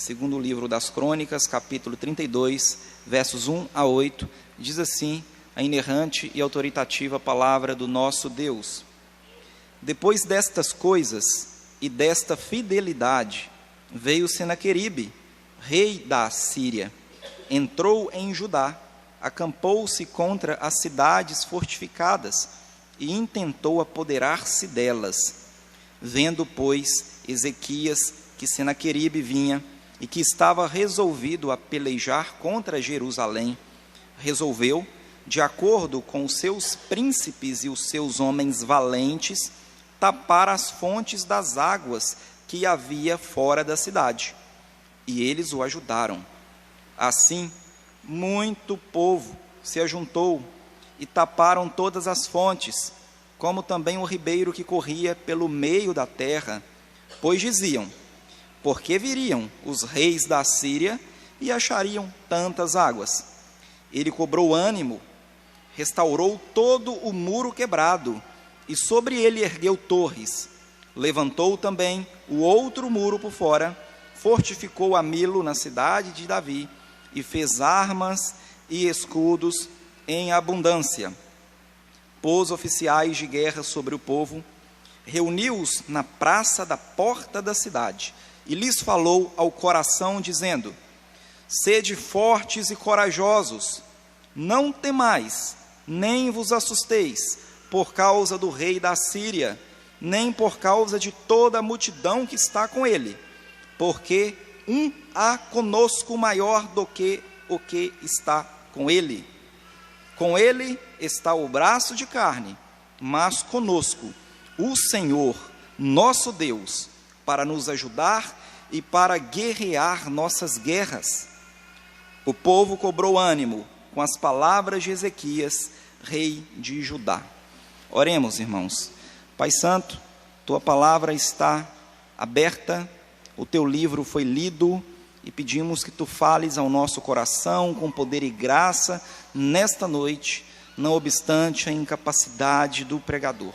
segundo o livro das Crônicas, capítulo 32, versos 1 a 8, diz assim a inerrante e autoritativa palavra do nosso Deus. Depois destas coisas e desta fidelidade, veio Senaqueribe, rei da Assíria, entrou em Judá, acampou-se contra as cidades fortificadas e intentou apoderar-se delas. Vendo, pois, Ezequias que Senaqueribe vinha e que estava resolvido a pelejar contra Jerusalém, resolveu, de acordo com os seus príncipes e os seus homens valentes, tapar as fontes das águas que havia fora da cidade. E eles o ajudaram. Assim, muito povo se ajuntou e taparam todas as fontes, como também o ribeiro que corria pelo meio da terra, pois diziam: porque viriam os reis da Assíria e achariam tantas águas. Ele cobrou ânimo, restaurou todo o muro quebrado, e sobre ele ergueu torres. Levantou também o outro muro por fora, fortificou a Milo na cidade de Davi, e fez armas e escudos em abundância. Pôs oficiais de guerra sobre o povo, reuniu-os na praça da porta da cidade, e lhes falou ao coração, dizendo: sede fortes e corajosos, não temais, nem vos assusteis, por causa do rei da Assíria, nem por causa de toda a multidão que está com ele, porque há conosco maior do que o que está com ele. Com ele está o braço de carne, mas conosco o Senhor, nosso Deus, para nos ajudar e para guerrear nossas guerras. O povo cobrou ânimo com as palavras de Ezequias, rei de Judá. Oremos, irmãos. Pai Santo, tua palavra está aberta, o teu livro foi lido, e pedimos que tu fales ao nosso coração com poder e graça nesta noite, não obstante a incapacidade do pregador.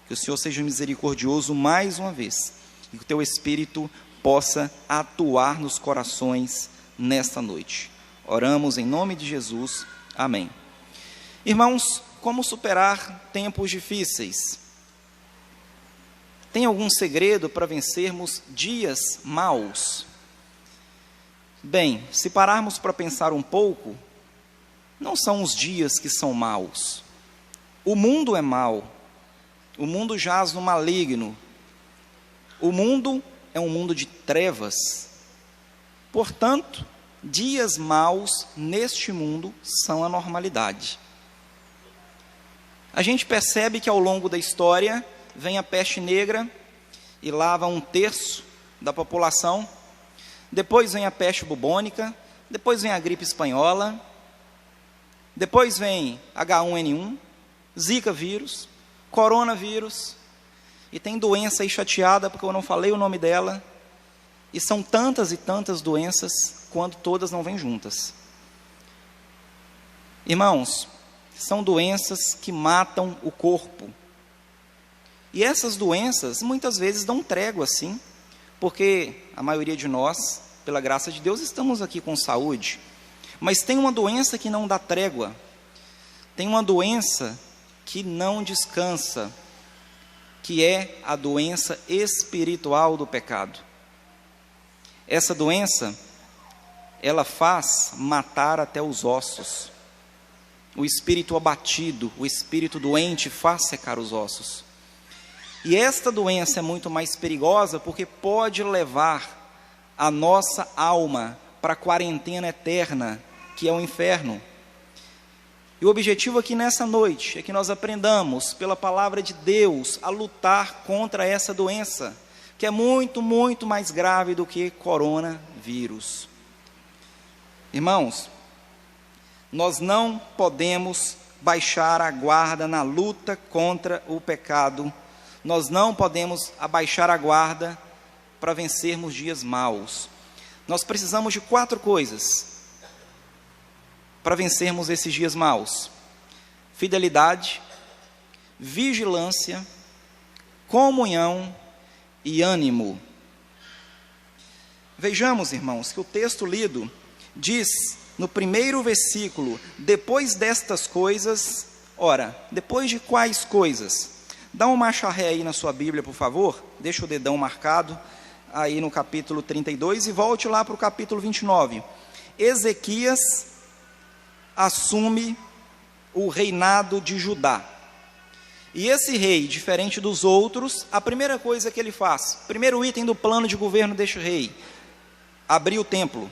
Que o Senhor seja misericordioso mais uma vez, e que o teu Espírito possa atuar nos corações nesta noite. Oramos em nome de Jesus. Amém. Irmãos, como superar tempos difíceis? Tem algum segredo para vencermos dias maus? Bem, se pararmos para pensar um pouco, não são os dias que são maus. O mundo é mau. O mundo jaz no maligno. O mundo é um mundo de trevas. Portanto, dias maus neste mundo são a normalidade. A gente percebe que ao longo da história vem a peste negra e lava 1/3 da população. Depois vem a peste bubônica, depois vem a gripe espanhola, depois vem H1N1, Zika vírus, coronavírus, e tem doença aí chateada porque eu não falei o nome dela, e são tantas e tantas doenças quando todas não vêm juntas. Irmãos, são doenças que matam o corpo, e essas doenças muitas vezes dão trégua assim, porque a maioria de nós, pela graça de Deus, estamos aqui com saúde, mas tem uma doença que não dá trégua, tem uma doença que não descansa, que é a doença espiritual do pecado. Essa doença, ela faz matar até os ossos. O espírito abatido, o espírito doente faz secar os ossos. E esta doença é muito mais perigosa porque pode levar a nossa alma para a quarentena eterna, que é o inferno. E o objetivo aqui nessa noite é que nós aprendamos, pela palavra de Deus, a lutar contra essa doença, que é muito, muito mais grave do que coronavírus. Irmãos, nós não podemos baixar a guarda na luta contra o pecado. Nós não podemos abaixar a guarda para vencermos dias maus. Nós precisamos de 4 coisas para vencermos esses dias maus: fidelidade, vigilância, comunhão e ânimo. Vejamos, irmãos, que o texto lido diz no primeiro versículo: depois destas coisas. Ora, depois de quais coisas? Dá uma marcha ré aí na sua Bíblia, por favor. Deixa o dedão marcado aí no capítulo 32 e volte lá para o capítulo 29. Ezequias assume o reinado de Judá. E esse rei, diferente dos outros, a primeira coisa que ele faz, primeiro item do plano de governo deste rei, abrir o templo.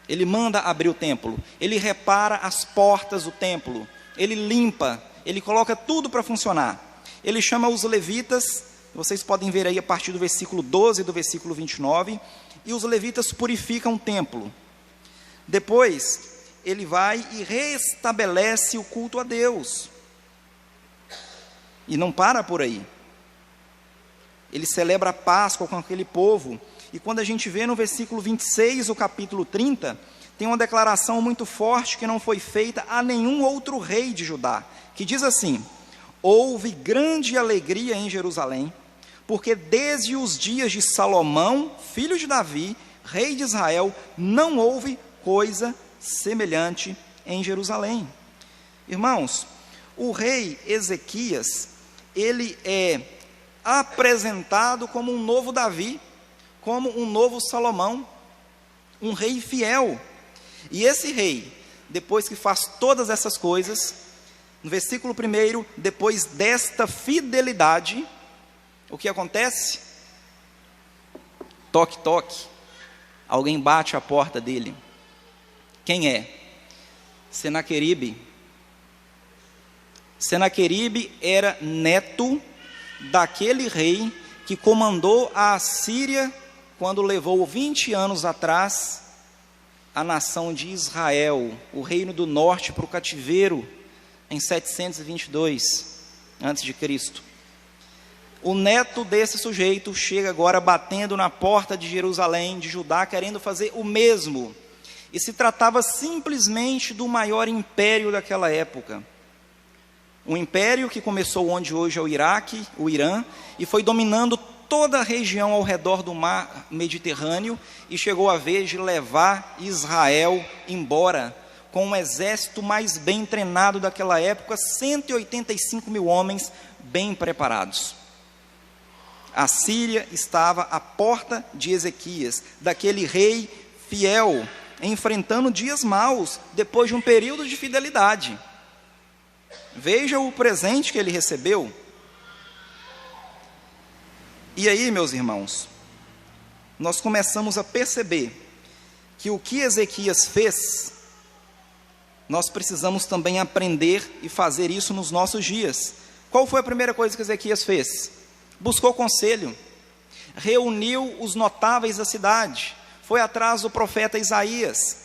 Ele manda abrir o templo, ele repara as portas do templo, ele limpa, ele coloca tudo para funcionar. Ele chama os levitas, vocês podem ver aí a partir do versículo 12 e do versículo 29, e os levitas purificam o templo. Depois, ele vai e restabelece o culto a Deus. E não para por aí. Ele celebra a Páscoa com aquele povo. E quando a gente vê no versículo 26, o capítulo 30, tem uma declaração muito forte que não foi feita a nenhum outro rei de Judá, que diz assim: houve grande alegria em Jerusalém, porque desde os dias de Salomão, filho de Davi, rei de Israel, não houve coisa semelhante em Jerusalém. Irmãos, o rei Ezequias, ele é apresentado como um novo Davi, como um novo Salomão, um rei fiel. E esse rei, depois que faz todas essas coisas, no versículo 1, depois desta fidelidade, o que acontece? Toque, toque. Alguém bate a porta dele. Quem é? Senaqueribe. Senaqueribe era neto daquele rei que comandou a Assíria quando levou 20 anos atrás a nação de Israel, o reino do norte, para o cativeiro em 722 a.C. O neto desse sujeito chega agora batendo na porta de Jerusalém, de Judá, querendo fazer o mesmo. E se tratava simplesmente do maior império daquela época. Um império que começou onde hoje é o Iraque, o Irã, e foi dominando toda a região ao redor do mar Mediterrâneo, e chegou a vez de levar Israel embora, com um exército mais bem treinado daquela época, 185 mil homens bem preparados. A Síria estava à porta de Ezequias, daquele rei fiel, enfrentando dias maus, depois de um período de fidelidade. Veja o presente que ele recebeu. E aí, meus irmãos, nós começamos a perceber que o que Ezequias fez, nós precisamos também aprender e fazer isso nos nossos dias. Qual foi a primeira coisa que Ezequias fez? Buscou conselho, reuniu os notáveis da cidade, foi atrás do profeta Isaías.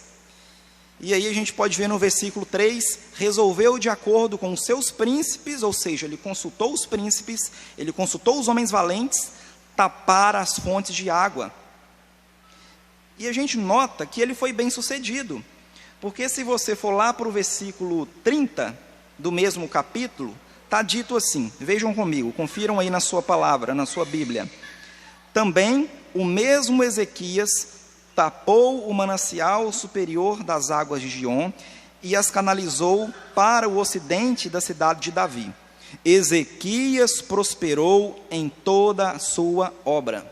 E aí a gente pode ver no versículo 3, resolveu de acordo com os seus príncipes, ou seja, ele consultou os príncipes, ele consultou os homens valentes, tapar as fontes de água. E a gente nota que ele foi bem sucedido, porque se você for lá para o versículo 30 do mesmo capítulo, está dito assim, vejam comigo, confiram aí na sua palavra, na sua Bíblia. Também o mesmo Ezequias tapou o manancial superior das águas de Giom e as canalizou para o ocidente da cidade de Davi. Ezequias prosperou em toda a sua obra.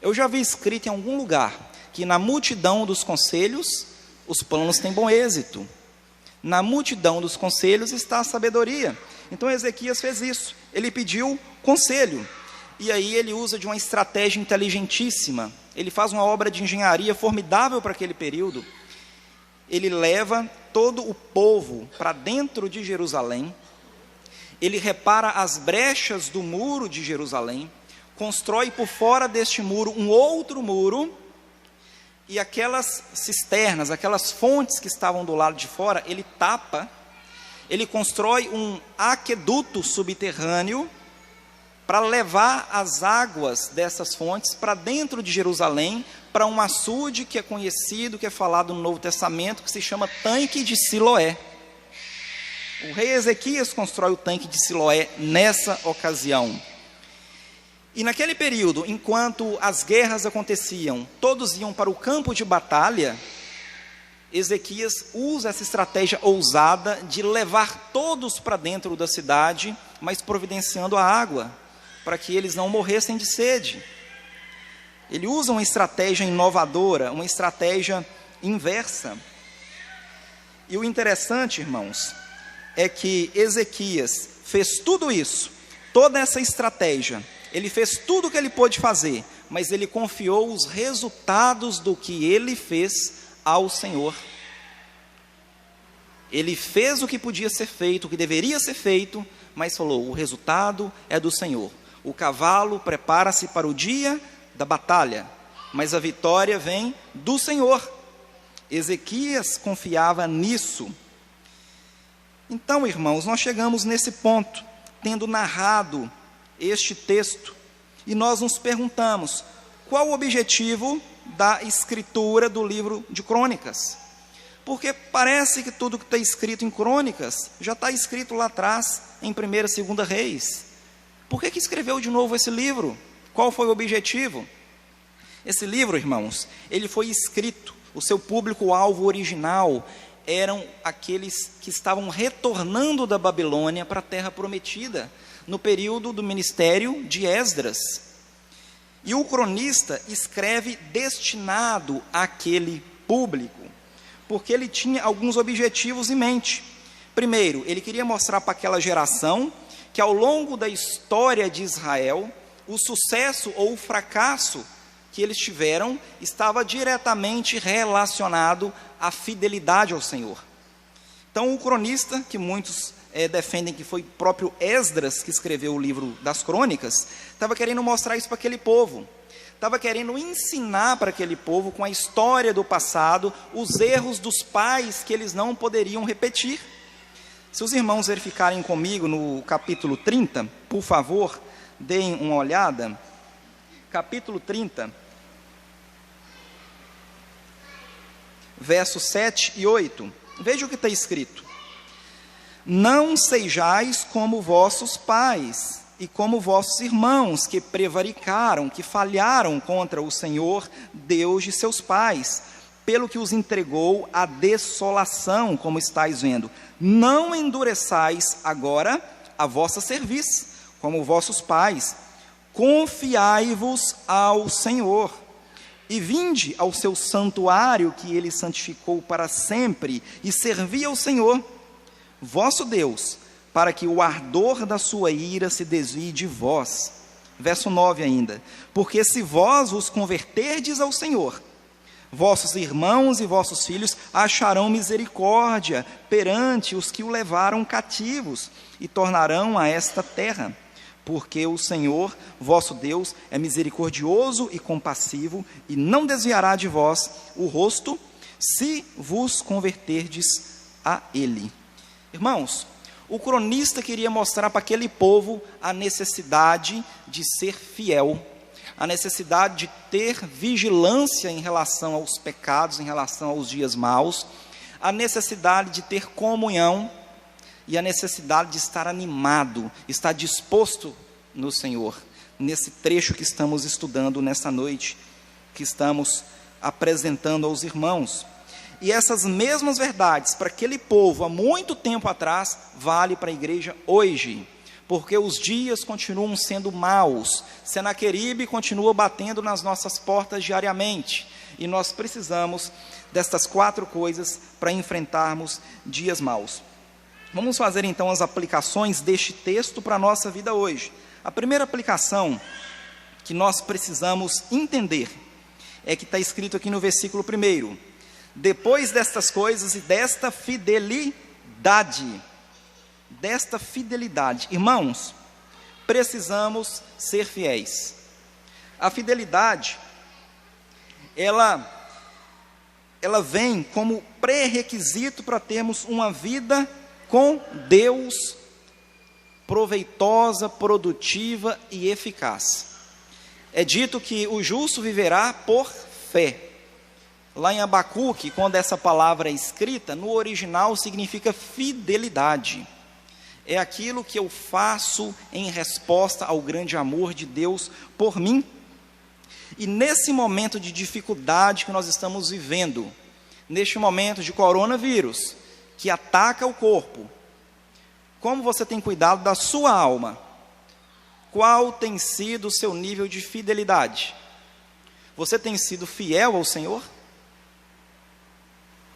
Eu já vi escrito em algum lugar que na multidão dos conselhos, os planos têm bom êxito. Na multidão dos conselhos está a sabedoria. Então Ezequias fez isso, ele pediu conselho. E aí ele usa de uma estratégia inteligentíssima. Ele faz uma obra de engenharia formidável para aquele período. Ele leva todo o povo para dentro de Jerusalém. Ele repara as brechas do muro de Jerusalém. Constrói por fora deste muro um outro muro. E aquelas cisternas, aquelas fontes que estavam do lado de fora, ele tapa. Ele constrói um aqueduto subterrâneo para levar as águas dessas fontes para dentro de Jerusalém, para um açude que é conhecido, que é falado no Novo Testamento, que se chama Tanque de Siloé. O rei Ezequias constrói o Tanque de Siloé nessa ocasião. E naquele período, enquanto as guerras aconteciam, todos iam para o campo de batalha, Ezequias usa essa estratégia ousada de levar todos para dentro da cidade, mas providenciando a água, para que eles não morressem de sede. Ele usa uma estratégia inovadora, uma estratégia inversa. E o interessante, irmãos, é que Ezequias fez tudo isso, toda essa estratégia, ele fez tudo o que ele pôde fazer, mas ele confiou os resultados do que ele fez ao Senhor. Ele fez o que podia ser feito, o que deveria ser feito, mas falou: o resultado é do Senhor. O cavalo prepara-se para o dia da batalha, mas a vitória vem do Senhor. Ezequias confiava nisso. Então, irmãos, nós chegamos nesse ponto, tendo narrado este texto, e nós nos perguntamos: qual o objetivo da escritura do livro de Crônicas? Porque parece que tudo que está escrito em Crônicas já está escrito lá atrás, em 1ª e 2ª Reis. Por que escreveu de novo esse livro? Qual foi o objetivo? Esse livro, irmãos, ele foi escrito, o seu público-alvo original eram aqueles que estavam retornando da Babilônia para a Terra Prometida, no período do ministério de Esdras. E o cronista escreve destinado àquele público, porque ele tinha alguns objetivos em mente. Primeiro, ele queria mostrar para aquela geração que ao longo da história de Israel, o sucesso ou o fracasso que eles tiveram estava diretamente relacionado à fidelidade ao Senhor. Então, o cronista, que muitos defendem que foi próprio Esdras que escreveu o livro das Crônicas, estava querendo mostrar isso para aquele povo. Estava querendo ensinar para aquele povo, com a história do passado, os erros dos pais que eles não poderiam repetir. Se os irmãos verificarem comigo no capítulo 30, por favor, deem uma olhada. Capítulo 30, versos 7 e 8. Veja o que está escrito: não sejais como vossos pais e como vossos irmãos, que prevaricaram, que falharam contra o Senhor, Deus de seus pais, pelo que os entregou à desolação, como estáis vendo. Não endureçais agora a vossa cerviz, como vossos pais. Confiai-vos ao Senhor, e vinde ao seu santuário, que ele santificou para sempre, e servi ao Senhor, vosso Deus, para que o ardor da sua ira se desvie de vós. Verso 9 ainda: porque se vós vos converterdes ao Senhor, vossos irmãos e vossos filhos acharão misericórdia perante os que o levaram cativos, e tornarão a esta terra, porque o Senhor, vosso Deus, é misericordioso e compassivo, e não desviará de vós o rosto, se vos converterdes a Ele. Irmãos, o cronista queria mostrar para aquele povo a necessidade de ser fiel, a necessidade de ter vigilância em relação aos pecados, em relação aos dias maus, a necessidade de ter comunhão e a necessidade de estar animado, estar disposto no Senhor, nesse trecho que estamos estudando nessa noite, que estamos apresentando aos irmãos. E essas mesmas verdades para aquele povo há muito tempo atrás, vale para a igreja hoje, porque os dias continuam sendo maus, Senaqueribe continua batendo nas nossas portas diariamente, e nós precisamos destas 4 coisas para enfrentarmos dias maus. Vamos fazer então as aplicações deste texto para a nossa vida hoje. A primeira aplicação que nós precisamos entender é que está escrito aqui no versículo 1: depois destas coisas e desta fidelidade. Desta fidelidade. Irmãos, precisamos ser fiéis. A fidelidade, ela vem como pré-requisito para termos uma vida com Deus proveitosa, produtiva e eficaz. É dito que o justo viverá por fé. Lá em Abacuque, quando essa palavra é escrita, no original significa fidelidade. é aquilo que eu faço em resposta ao grande amor de Deus por mim. E nesse momento de dificuldade que nós estamos vivendo, neste momento de coronavírus, que ataca o corpo, como você tem cuidado da sua alma? Qual tem sido o seu nível de fidelidade? Você tem sido fiel ao Senhor?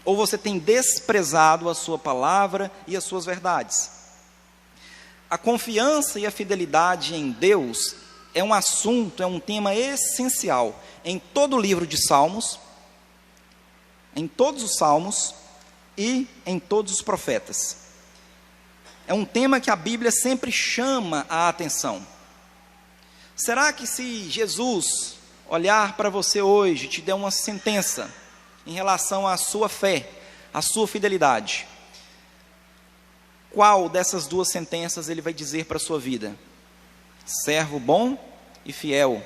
Ou você tem desprezado a sua palavra e as suas verdades? A confiança e a fidelidade em Deus é um assunto, é um tema essencial em todo o livro de Salmos, em todos os Salmos e em todos os profetas. É um tema que a Bíblia sempre chama a atenção. Será que se Jesus olhar para você hoje, te der uma sentença em relação à sua fé, à sua fidelidade, qual dessas duas sentenças ele vai dizer para a sua vida? Servo bom e fiel,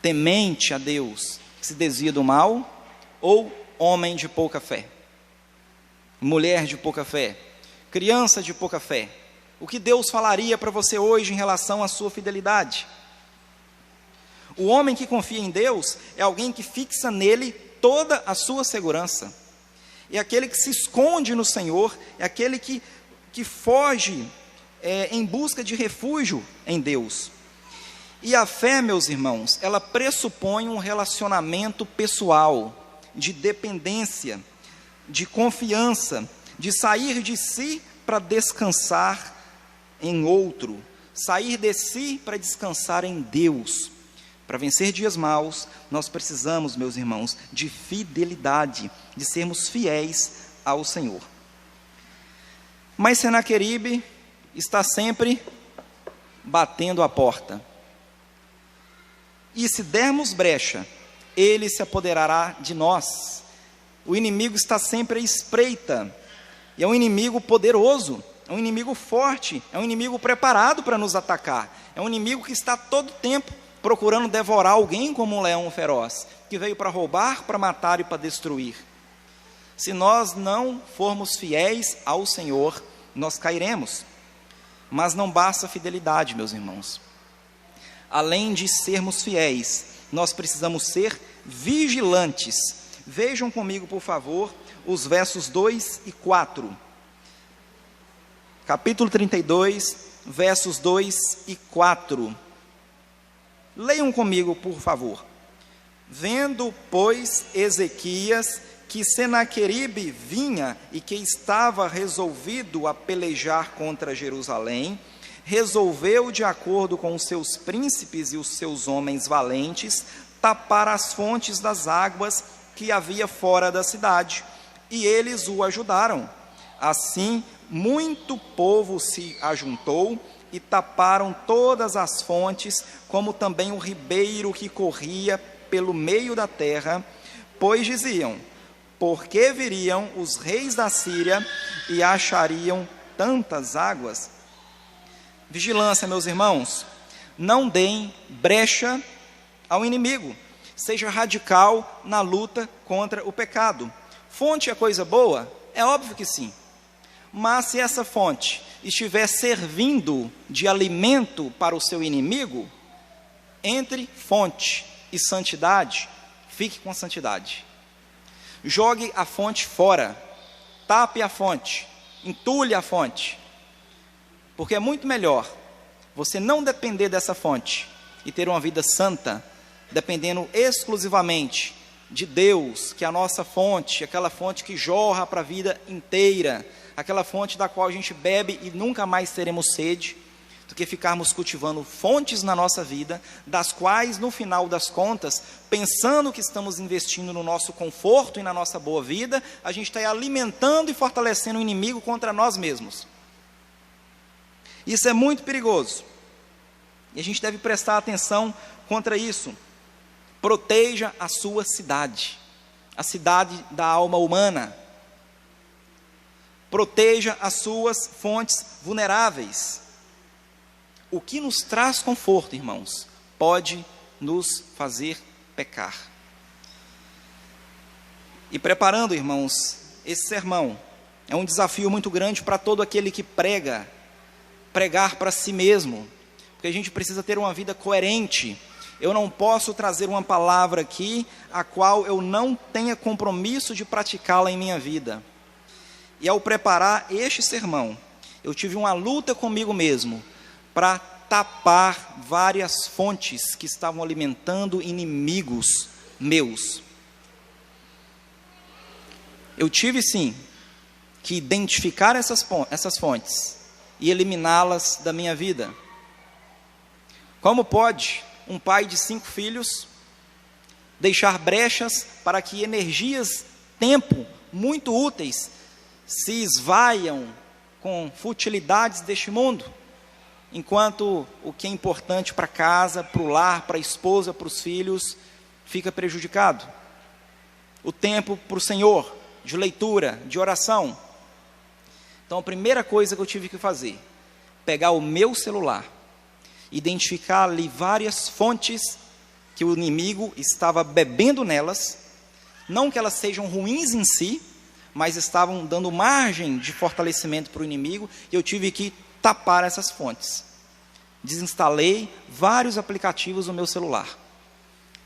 temente a Deus, que se desvia do mal, ou homem de pouca fé, mulher de pouca fé, criança de pouca fé? O que Deus falaria para você hoje em relação à sua fidelidade? O homem que confia em Deus é alguém que fixa nele toda a sua segurança. É aquele que se esconde no Senhor, é aquele que foge em busca de refúgio em Deus. E a fé, meus irmãos, ela pressupõe um relacionamento pessoal, de dependência, de confiança, de sair de si para descansar em outro, sair de si para descansar em Deus. Para vencer dias maus, nós precisamos, meus irmãos, de fidelidade, de sermos fiéis ao Senhor. Mas Senaqueribe está sempre batendo a porta. E se dermos brecha, ele se apoderará de nós. O inimigo está sempre à espreita, e é um inimigo poderoso, é um inimigo forte, é um inimigo preparado para nos atacar, é um inimigo que está todo tempo procurando devorar alguém como um leão feroz, que veio para roubar, para matar e para destruir. Se nós não formos fiéis ao Senhor, nós cairemos. Mas não basta a fidelidade, meus irmãos. Além de sermos fiéis, nós precisamos ser vigilantes. Vejam comigo, por favor, os versos 2 e 4. Capítulo 32, versos 2 e 4. Leiam comigo, por favor. Vendo, pois, Ezequias que Senaqueribe vinha e que estava resolvido a pelejar contra Jerusalém, resolveu, de acordo com os seus príncipes e os seus homens valentes, tapar as fontes das águas que havia fora da cidade, e eles o ajudaram. Assim, muito povo se ajuntou e taparam todas as fontes, como também o ribeiro que corria pelo meio da terra, pois diziam: por que viriam os reis da Síria e achariam tantas águas? Vigilância, meus irmãos, não deem brecha ao inimigo, seja radical na luta contra o pecado. Fonte é coisa boa? É óbvio que sim, mas se essa fonte estiver servindo de alimento para o seu inimigo, entre fonte e santidade, fique com a santidade. Jogue a fonte fora, tape a fonte, entulhe a fonte, porque é muito melhor você não depender dessa fonte e ter uma vida santa, dependendo exclusivamente de Deus, que é a nossa fonte, aquela fonte que jorra para a vida inteira, aquela fonte da qual a gente bebe e nunca mais teremos sede, do que ficarmos cultivando fontes na nossa vida, das quais, no final das contas, pensando que estamos investindo no nosso conforto e na nossa boa vida, a gente está alimentando e fortalecendo o inimigo contra nós mesmos. Isso é muito perigoso, e a gente deve prestar atenção contra isso. Proteja a sua cidade, a cidade da alma humana. Proteja as suas fontes vulneráveis. O que nos traz conforto, irmãos, pode nos fazer pecar. E preparando, irmãos, esse sermão, É um desafio muito grande para todo aquele que pregar para si mesmo, porque a gente precisa ter uma vida coerente. Eu não posso trazer uma palavra aqui, a qual eu não tenha compromisso de praticá-la em minha vida. E ao preparar este sermão, eu tive uma luta comigo mesmo, para tapar várias fontes que estavam alimentando inimigos meus. Eu tive sim, que identificar essas fontes, e eliminá-las da minha vida. Como pode um pai de 5 filhos deixar brechas para que energias, tempo, muito úteis, se esvaiam com futilidades deste mundo, enquanto o que é importante para casa, para o lar, para a esposa, para os filhos, fica prejudicado? O tempo para o Senhor, de leitura, de oração. Então a primeira coisa que eu tive que fazer, pegar o meu celular, identificar ali várias fontes que o inimigo estava bebendo nelas, não que elas sejam ruins em si, mas estavam dando margem de fortalecimento para o inimigo, e eu tive que tapar essas fontes. Desinstalei vários aplicativos no meu celular,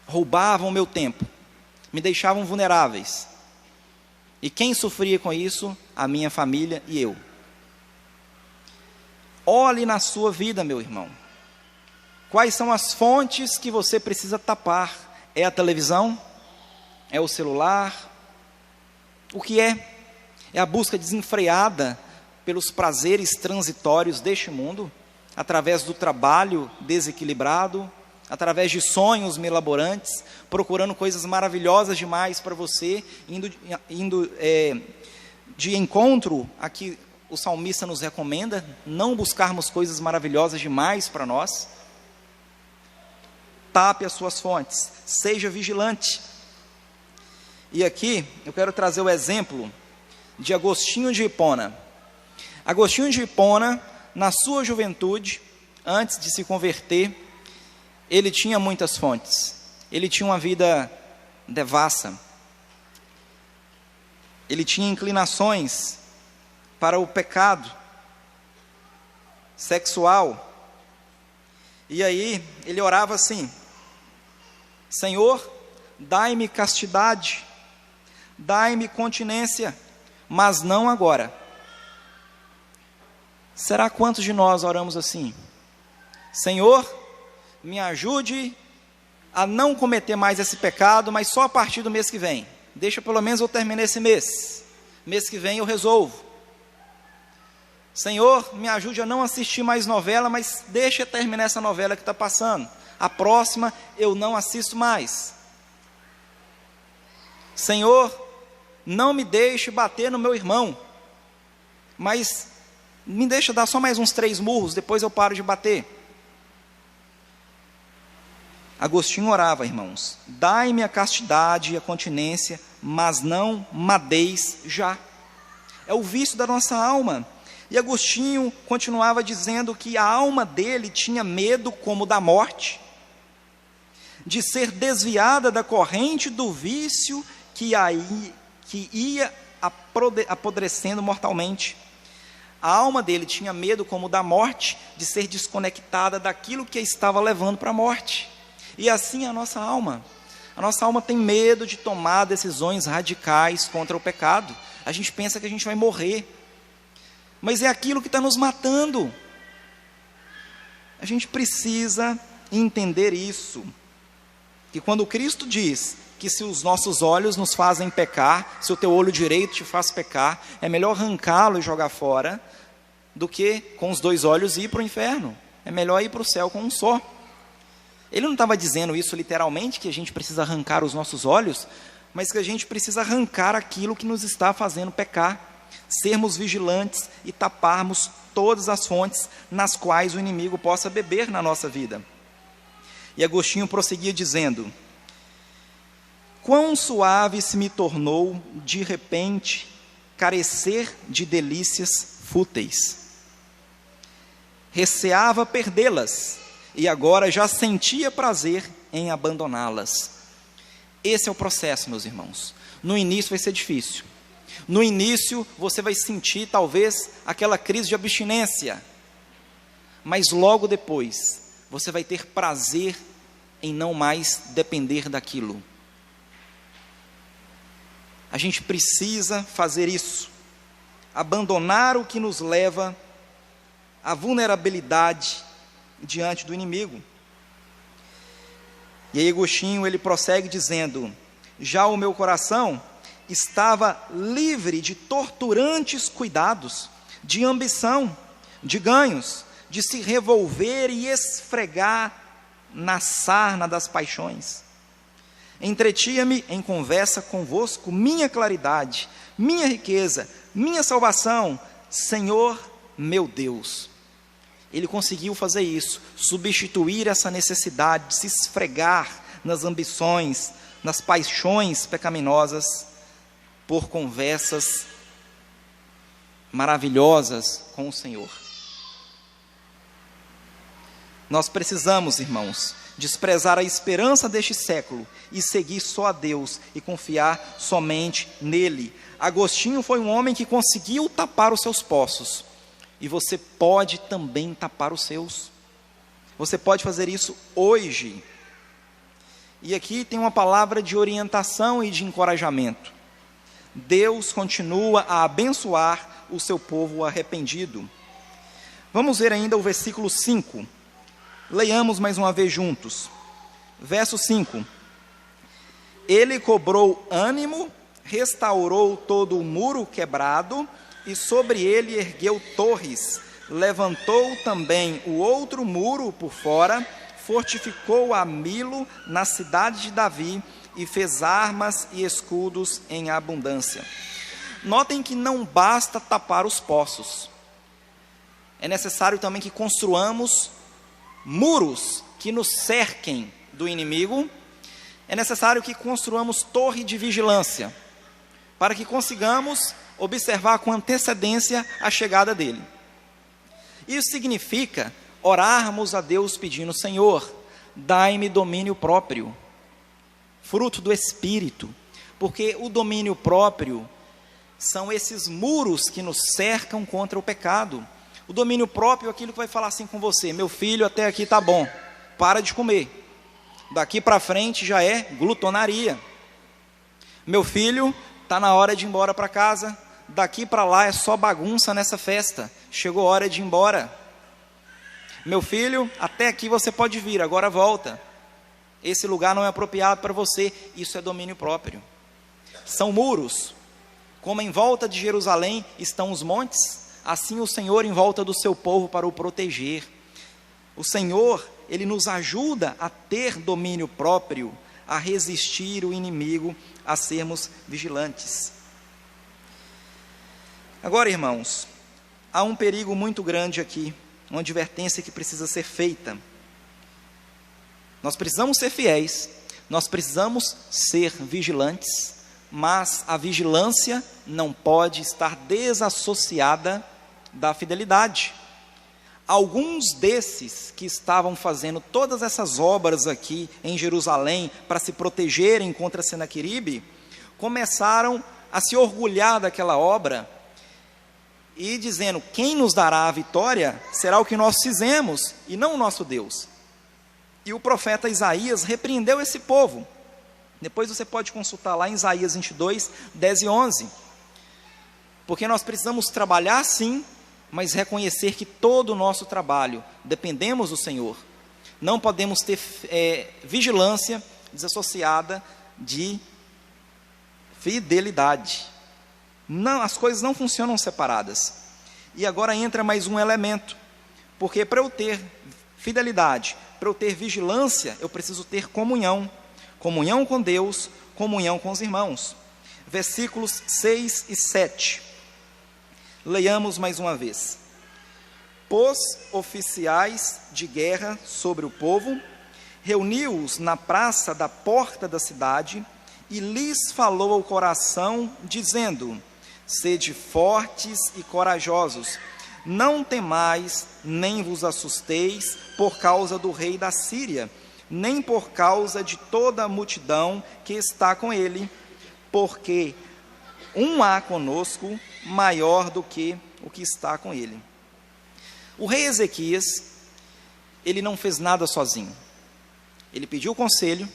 roubavam o meu tempo, me deixavam vulneráveis, e quem sofria com isso? A minha família e eu. Olhe na sua vida, meu irmão. Quais são as fontes que você precisa tapar? É a televisão? É o celular? O que é? É a busca desenfreada pelos prazeres transitórios deste mundo, através do trabalho desequilibrado, através de sonhos mirabolantes, procurando coisas maravilhosas demais para você, indo de encontro a que o salmista nos recomenda, não buscarmos coisas maravilhosas demais para nós. Tape as suas fontes, seja vigilante. E aqui eu quero trazer o exemplo de Agostinho de Hipona. Agostinho de Hipona, na sua juventude, antes de se converter, ele tinha muitas fontes, ele tinha uma vida devassa, ele tinha inclinações para o pecado sexual, e aí ele orava assim: Senhor, dai-me castidade, dai-me continência, mas não agora. Será quantos de nós oramos assim? Senhor, me ajude a não cometer mais esse pecado, mas só a partir do mês que vem. Deixa pelo menos eu terminar esse mês. Mês que vem eu resolvo. Senhor, me ajude a não assistir mais novela, mas deixa eu terminar essa novela que está passando. A próxima eu não assisto mais. Senhor, não me deixe bater no meu irmão, mas me deixa dar só mais uns 3 murros, depois eu paro de bater. Agostinho orava, irmãos: dai-me a castidade e a continência, mas não madeis já. É o vício da nossa alma. E Agostinho continuava dizendo que a alma dele tinha medo como da morte, de ser desviada da corrente do vício que ia apodrecendo mortalmente. A alma dele tinha medo como da morte, de ser desconectada daquilo que a estava levando para a morte. E assim a nossa alma tem medo de tomar decisões radicais contra o pecado. A gente pensa que a gente vai morrer, mas é aquilo que está nos matando. A gente precisa entender isso, que quando Cristo diz que se os nossos olhos nos fazem pecar, se o teu olho direito te faz pecar, é melhor arrancá-lo e jogar fora, do que com os 2 olhos ir para o inferno. É melhor ir para o céu com um só. Ele não estava dizendo isso literalmente, que a gente precisa arrancar os nossos olhos, mas que a gente precisa arrancar aquilo que nos está fazendo pecar, sermos vigilantes e taparmos todas as fontes nas quais o inimigo possa beber na nossa vida. E Agostinho prosseguia dizendo: quão suave se me tornou, de repente, carecer de delícias fúteis. Receava perdê-las, e agora já sentia prazer em abandoná-las. Esse é o processo, meus irmãos. No início vai ser difícil. No início, você vai sentir talvez aquela crise de abstinência, mas logo depois, você vai ter prazer em não mais depender daquilo. A gente precisa fazer isso, abandonar o que nos leva à vulnerabilidade diante do inimigo. E aí Agostinho, ele prossegue dizendo: já o meu coração estava livre de torturantes cuidados, de ambição, de ganhos, de se revolver e esfregar na sarna das paixões. Entretinha-me em conversa convosco minha claridade, minha riqueza, minha salvação, Senhor meu Deus. Ele conseguiu fazer isso, substituir essa necessidade de se esfregar nas ambições, nas paixões pecaminosas, por conversas maravilhosas com o Senhor. Nós precisamos, irmãos, desprezar a esperança deste século e seguir só a Deus e confiar somente nele. Agostinho foi um homem que conseguiu tapar os seus poços, e você pode também tapar os seus. Você pode fazer isso hoje. E aqui tem uma palavra de orientação e de encorajamento. Deus continua a abençoar o seu povo arrependido. Vamos ver ainda o versículo 5. Leiamos mais uma vez juntos. Verso 5. Ele cobrou ânimo, restaurou todo o muro quebrado, e sobre ele ergueu torres, levantou também o outro muro por fora, fortificou a Milo na cidade de Davi, e fez armas e escudos em abundância. Notem que não basta tapar os poços, é necessário também que construamos muros que nos cerquem do inimigo, é necessário que construamos torre de vigilância, para que consigamos observar com antecedência a chegada dele. Isso significa orarmos a Deus pedindo: Senhor, dai-me domínio próprio, fruto do Espírito, porque o domínio próprio são esses muros que nos cercam contra o pecado. O domínio próprio é aquilo que vai falar assim com você: meu filho, até aqui está bom, para de comer, daqui para frente já é glutonaria. Meu filho, está na hora de ir embora para casa, daqui para lá é só bagunça nessa festa, chegou a hora de ir embora. Meu filho, até aqui você pode vir, agora volta, esse lugar não é apropriado para você. Isso é domínio próprio. São muros, como em volta de Jerusalém estão os montes, assim o Senhor em volta do seu povo para o proteger. O Senhor, Ele nos ajuda a ter domínio próprio, a resistir o inimigo, a sermos vigilantes. Agora, irmãos, há um perigo muito grande aqui, uma advertência que precisa ser feita. Nós precisamos ser fiéis, nós precisamos ser vigilantes, mas a vigilância não pode estar desassociada da fidelidade. Alguns desses que estavam fazendo todas essas obras aqui em Jerusalém para se protegerem contra Senaqueribe, começaram a se orgulhar daquela obra e dizendo: quem nos dará a vitória será o que nós fizemos e não o nosso Deus. E o profeta Isaías repreendeu esse povo. Depois você pode consultar lá em Isaías 22, 10 e 11. Porque nós precisamos trabalhar sim, mas reconhecer que todo o nosso trabalho dependemos do Senhor. Não podemos ter vigilância desassociada de fidelidade. Não, as coisas não funcionam separadas. E agora entra mais um elemento, porque para eu ter fidelidade, para eu ter vigilância, eu preciso ter comunhão. Comunhão com Deus, comunhão com os irmãos. Versículos 6 e 7. Leiamos mais uma vez. Pôs oficiais de guerra sobre o povo, reuniu-os na praça da porta da cidade, e lhes falou ao coração, dizendo: sede fortes e corajosos, não temais, nem vos assusteis por causa do rei da Síria, nem por causa de toda a multidão que está com ele, porque um há conosco maior do que o que está com ele. O rei Ezequias, ele não fez nada sozinho. Ele pediu conselho,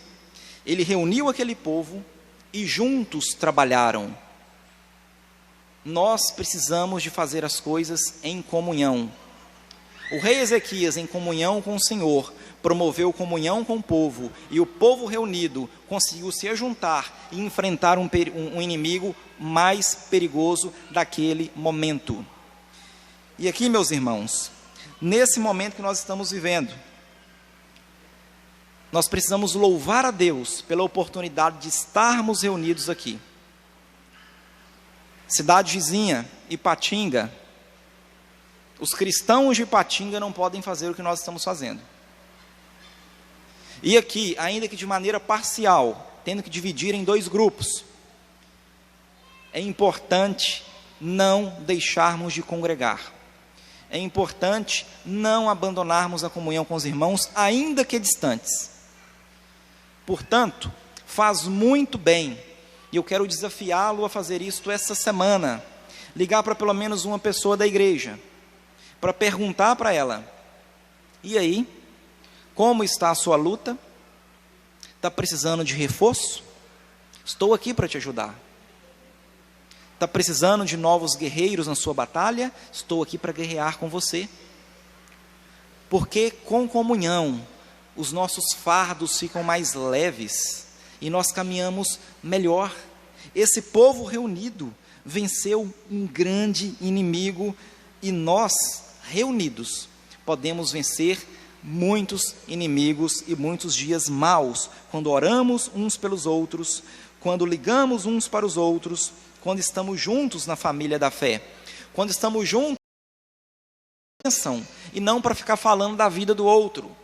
ele reuniu aquele povo e juntos trabalharam. Nós precisamos de fazer as coisas em comunhão. O rei Ezequias, em comunhão com o Senhor, promoveu comunhão com o povo, e o povo reunido conseguiu se ajuntar e enfrentar um inimigo mais perigoso daquele momento. E aqui, meus irmãos, nesse momento que nós estamos vivendo, nós precisamos louvar a Deus pela oportunidade de estarmos reunidos aqui. Cidade vizinha, Ipatinga, os cristãos de Ipatinga não podem fazer o que nós estamos fazendo. E aqui, ainda que de maneira parcial, tendo que dividir em 2 grupos, é importante não deixarmos de congregar. É importante não abandonarmos a comunhão com os irmãos, ainda que distantes. Portanto, faz muito bem, e eu quero desafiá-lo a fazer isto essa semana, ligar para pelo menos uma pessoa da igreja, para perguntar para ela: e aí, como está a sua luta? Está precisando de reforço? Estou aqui para te ajudar. Está precisando de novos guerreiros na sua batalha? Estou aqui para guerrear com você. Porque com comunhão, os nossos fardos ficam mais leves e nós caminhamos melhor. Esse povo reunido venceu um grande inimigo, e nós, reunidos, podemos vencer muitos inimigos e muitos dias maus, quando oramos uns pelos outros, quando ligamos uns para os outros, quando estamos juntos na família da fé, quando estamos juntos, e não para ficar falando da vida do outro.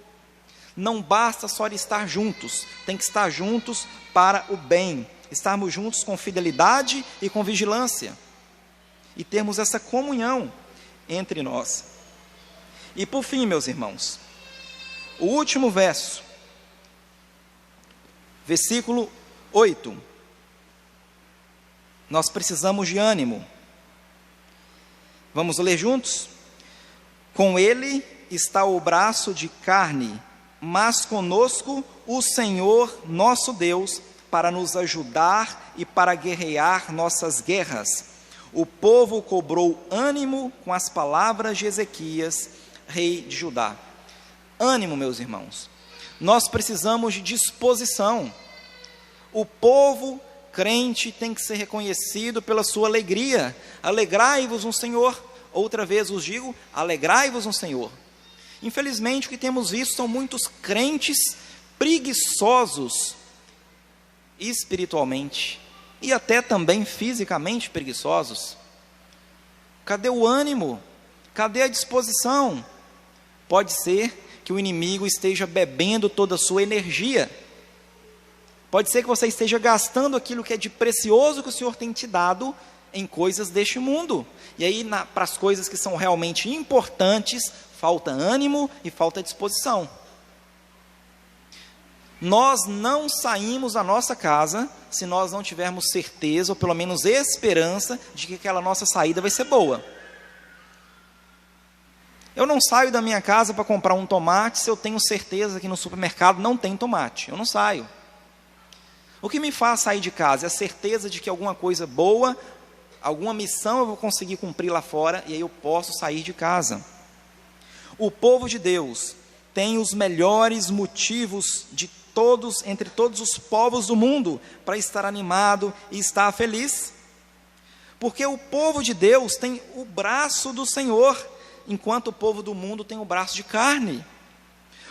Não basta só estar juntos, tem que estar juntos para o bem, estarmos juntos com fidelidade e com vigilância, e termos essa comunhão entre nós. E por fim, meus irmãos, o último verso, versículo 8, nós precisamos de ânimo. Vamos ler juntos? Com ele está o braço de carne, mas conosco o Senhor nosso Deus, para nos ajudar e para guerrear nossas guerras. O povo cobrou ânimo com as palavras de Ezequias, rei de Judá. Ânimo, meus irmãos. Nós precisamos de disposição. O povo crente tem que ser reconhecido pela sua alegria. Alegrai-vos no Senhor. Outra vez vos digo, alegrai-vos no Senhor. Infelizmente, o que temos visto são muitos crentes preguiçosos espiritualmente e até também fisicamente preguiçosos. Cadê o ânimo? Cadê a disposição? Pode ser que o inimigo esteja bebendo toda a sua energia. Pode ser que você esteja gastando aquilo que é de precioso que o Senhor tem te dado em coisas deste mundo. E aí, para as coisas que são realmente importantes, falta ânimo e falta disposição. Nós não saímos da nossa casa se nós não tivermos certeza, ou pelo menos esperança, de que aquela nossa saída vai ser boa. Eu não saio da minha casa para comprar um tomate se eu tenho certeza que no supermercado não tem tomate. Eu não saio. O que me faz sair de casa é a certeza de que alguma coisa boa, alguma missão eu vou conseguir cumprir lá fora, e aí eu posso sair de casa. O povo de Deus tem os melhores motivos de todos, entre todos os povos do mundo, para estar animado e estar feliz. Porque o povo de Deus tem o braço do Senhor, enquanto o povo do mundo tem o braço de carne.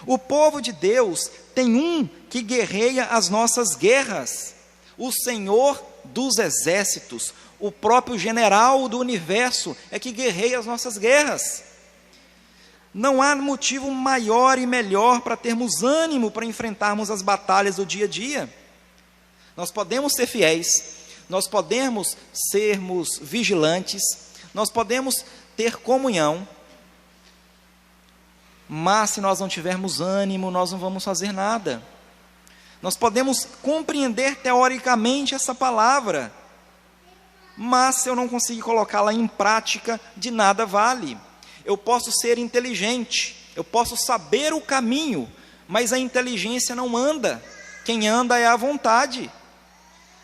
O povo de Deus tem um que guerreia as nossas guerras, o Senhor dos exércitos, o próprio general do universo é que guerreia as nossas guerras. Não há motivo maior e melhor para termos ânimo para enfrentarmos as batalhas do dia a dia. Nós podemos ser fiéis, nós podemos sermos vigilantes, nós podemos ter comunhão, mas se nós não tivermos ânimo, nós não vamos fazer nada. Nós podemos compreender teoricamente essa palavra, mas se eu não conseguir colocá-la em prática, de nada vale. Eu posso ser inteligente, eu posso saber o caminho, mas a inteligência não anda. Quem anda é a vontade.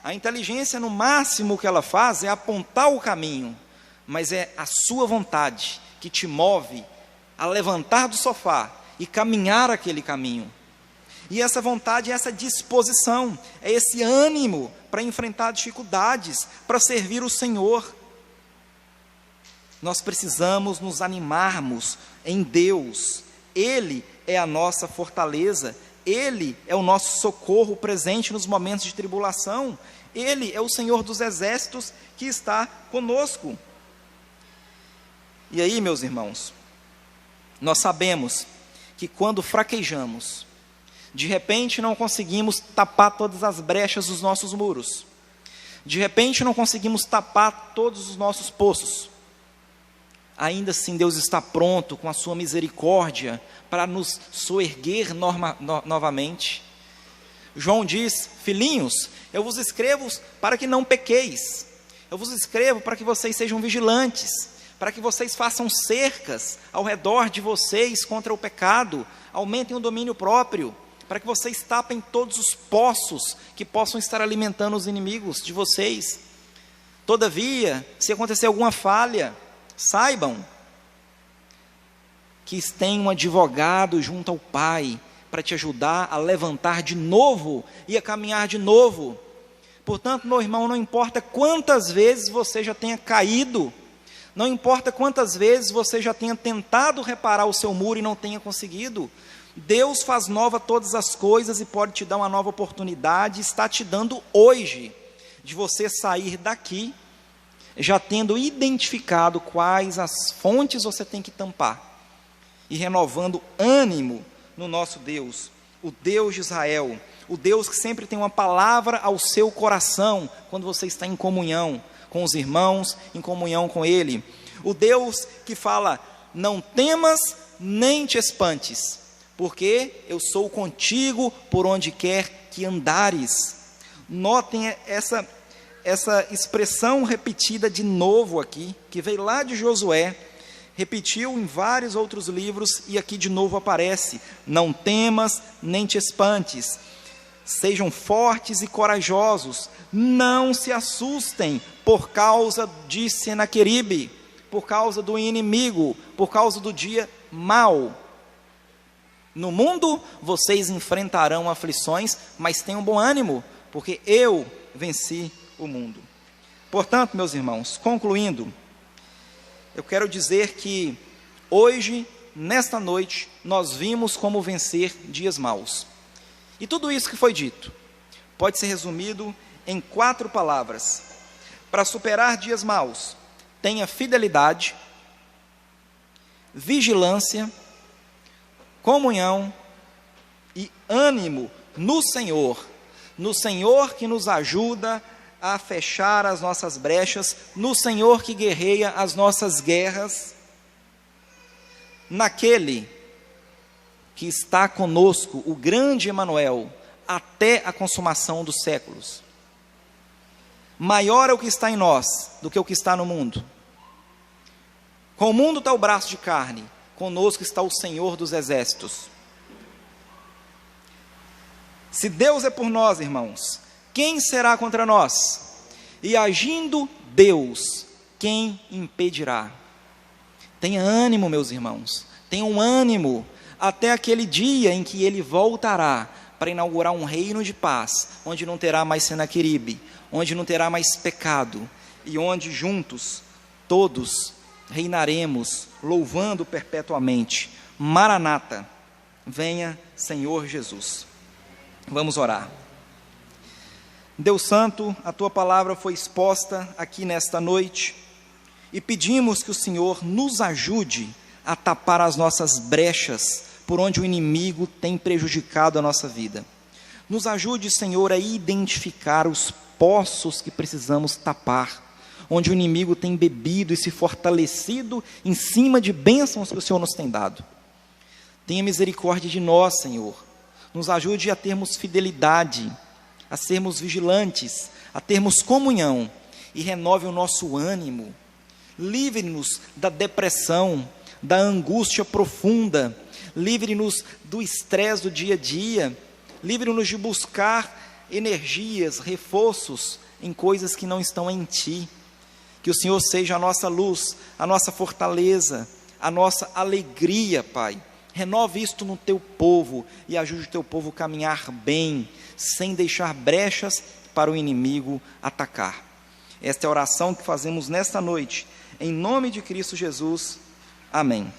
A inteligência, no máximo que ela faz, é apontar o caminho, mas é a sua vontade que te move a levantar do sofá e caminhar aquele caminho. E essa vontade, essa disposição, é esse ânimo para enfrentar dificuldades, para servir o Senhor. Nós precisamos nos animarmos em Deus. Ele é a nossa fortaleza, Ele é o nosso socorro presente nos momentos de tribulação. Ele é o Senhor dos exércitos que está conosco. E aí, meus irmãos, nós sabemos que quando fraquejamos, de repente não conseguimos tapar todas as brechas dos nossos muros, de repente não conseguimos tapar todos os nossos poços, ainda assim Deus está pronto com a sua misericórdia para nos soerguer novamente. João diz: filhinhos, eu vos escrevo para que não pequeis, eu vos escrevo para que vocês sejam vigilantes, para que vocês façam cercas ao redor de vocês contra o pecado, aumentem o domínio próprio, para que vocês tapem todos os poços que possam estar alimentando os inimigos de vocês. Todavia, se acontecer alguma falha, saibam que tem um advogado junto ao Pai para te ajudar a levantar de novo e a caminhar de novo. Portanto, meu irmão, não importa quantas vezes você já tenha caído, não importa quantas vezes você já tenha tentado reparar o seu muro e não tenha conseguido, Deus faz nova todas as coisas e pode te dar uma nova oportunidade, está te dando hoje, de você sair daqui, já tendo identificado quais as fontes você tem que tampar, e renovando ânimo no nosso Deus, o Deus de Israel, o Deus que sempre tem uma palavra ao seu coração, quando você está em comunhão com os irmãos, em comunhão com Ele, o Deus que fala: não temas nem te espantes, porque eu sou contigo por onde quer que andares. Notem essa expressão repetida de novo aqui, que veio lá de Josué, repetiu em vários outros livros, e aqui de novo aparece: não temas nem te espantes, sejam fortes e corajosos, não se assustem por causa de Senaqueribe, por causa do inimigo, por causa do dia mau. No mundo vocês enfrentarão aflições, mas tenham bom ânimo, porque eu venci o mundo. Portanto, meus irmãos, concluindo, eu quero dizer que hoje, nesta noite, nós vimos como vencer dias maus. E tudo isso que foi dito pode ser resumido em 4 palavras. Para superar dias maus, tenha fidelidade, vigilância, comunhão e ânimo no Senhor que nos ajuda a fechar as nossas brechas, no Senhor que guerreia as nossas guerras, naquele que está conosco, o grande Emanuel, até a consumação dos séculos. Maior é o que está em nós do que o que está no mundo. Com o mundo está o braço de carne, conosco está o Senhor dos exércitos. Se Deus é por nós, irmãos, quem será contra nós? E agindo Deus, quem impedirá? Tenha ânimo, meus irmãos, tenham ânimo, até aquele dia em que Ele voltará para inaugurar um reino de paz, onde não terá mais Senaqueribe, onde não terá mais pecado, e onde juntos, todos, reinaremos, louvando perpetuamente. Maranata, venha Senhor Jesus. Vamos orar. Deus Santo, a Tua palavra foi exposta aqui nesta noite, e pedimos que o Senhor nos ajude a tapar as nossas brechas, por onde o inimigo tem prejudicado a nossa vida. Nos ajude, Senhor, a identificar os poços que precisamos tapar, onde o inimigo tem bebido e se fortalecido em cima de bênçãos que o Senhor nos tem dado. Tenha misericórdia de nós, Senhor. Nos ajude a termos fidelidade, a sermos vigilantes, a termos comunhão, e renove o nosso ânimo. Livre-nos da depressão, da angústia profunda. Livre-nos do estresse do dia a dia. Livre-nos de buscar energias, reforços em coisas que não estão em Ti. Que o Senhor seja a nossa luz, a nossa fortaleza, a nossa alegria, Pai. Renove isto no Teu povo e ajude o Teu povo a caminhar bem, sem deixar brechas para o inimigo atacar. Esta é a oração que fazemos nesta noite. Em nome de Cristo Jesus. Amém.